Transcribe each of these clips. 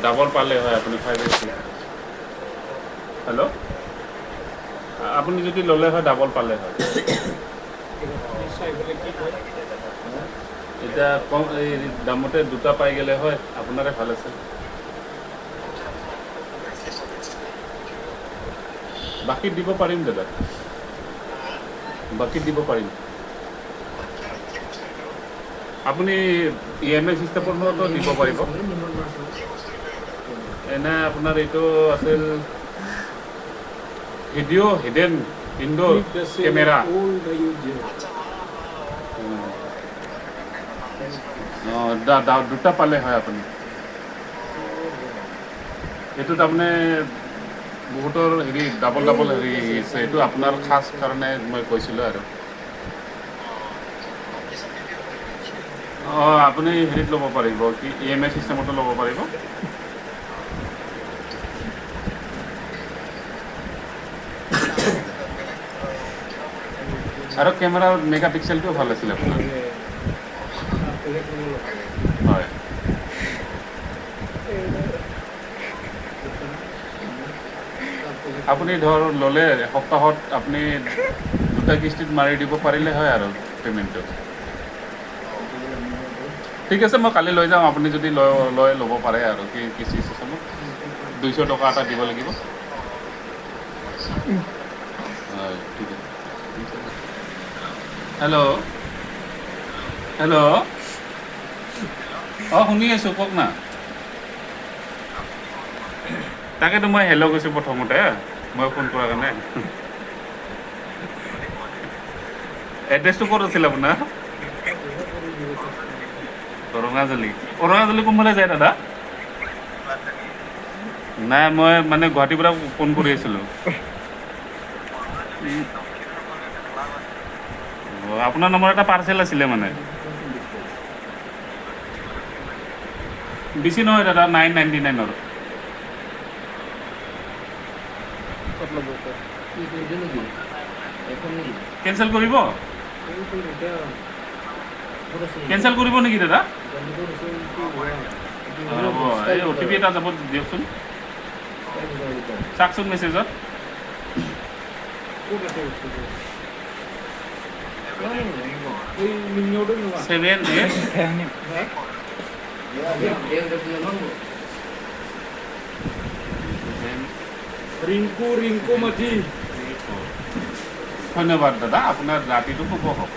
double পালে হয় আপুনি 580 হেল্ল' আপুনি যদি ল'লে হয় ডাবল পালে হয় এতিয়া কম এই দামতে দুটা পাই গ'লে হয় আপোনাৰে ভাল আছে বাকী দিব পাৰিম দাদা বাকী দিব পাৰিম আপুনি EMI চিষ্টেমতো দিব পাৰিব এনে আপোনাৰ এইটো আছিল ভিডিঅ' হিডেন ইনডোৰ কেমেৰা দুটা পালে হয় আপুনি এইটোত আপুনি বহুতৰ হেৰি ডাবল হেৰি আছে এইটো আপোনাৰ খাস কাৰণে মই কৈছিলোঁ আৰু আপুনি হেৰিত ল'ব পাৰিব কি EMI চিষ্টেমতো ল'ব পাৰিব আৰু কেমেৰাৰ মেগা পিক্সেলটোও ভাল আছিলে আপোনাৰ হয় আপুনি ধৰ ল'লে এসপ্তাহত আপুনি দুটা কিস্তিত মাৰি দিব পাৰিলে হয় আৰু পে'মেণ্টটো ঠিক আছে মই কালি লৈ যাম আপুনি যদি ল'ব পাৰে আৰু কি কিস্তি চিষ্টেমত 200 টকা এটা দিব লাগিব হয় ঠিক আছে হেল্ল' হেল্ল' শুনি আছোঁ কওক না তাকেতো মই হেল্ল' কৈছোঁ প্ৰথমতে মই ফোন কৰাৰ কাৰণে এড্ৰেছটো ক'ত আছিল আপোনাৰ ৰঙাজালি কোনফালে যায় দাদা নাই মই মানে গুৱাহাটীৰ পৰা ফোন কৰি আছিলোঁ আপোনাৰ নম্বৰ এটা পাৰ্চেল আছিলে মানে বেছি নহয় দাদা 999 কেনচেল কৰিব কেনচেল কৰিব নেকি দাদা ৰ'ব এই OTP এটা যাব দিয়কচোন চাওকচোন মেছেজত সেভেন ৰিংকু মাঝি ধন্যবাদ দাদা আপোনাৰ ৰাতিটো শুভ হওক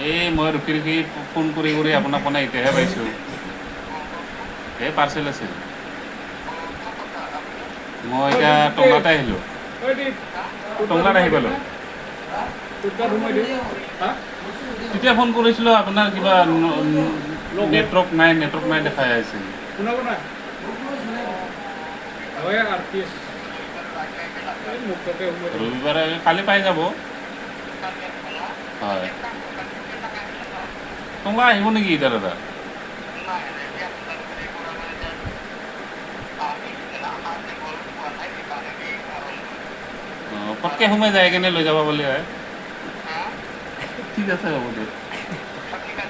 এই মই ৰখি ফোন কৰি আপোনাক মানে এতিয়াহে পাইছোঁ এই পাৰ্চেল আছিল মই এতিয়া টংলাতে আহিলোঁ টংলাত আহি পালোঁ তেতিয়া ফোন কৰিছিলোঁ আপোনাৰ কিবা নেটৱৰ্ক নাই দেখাই আছিল ৰবিবাৰে কালি পাই যাব হয় টংলা আহিব নেকি এতিয়া দাদা পটকৈ সোমাই যায় কেনে লৈ যাব বুলি হয় ঠিক আছে হ'ব দিয়ক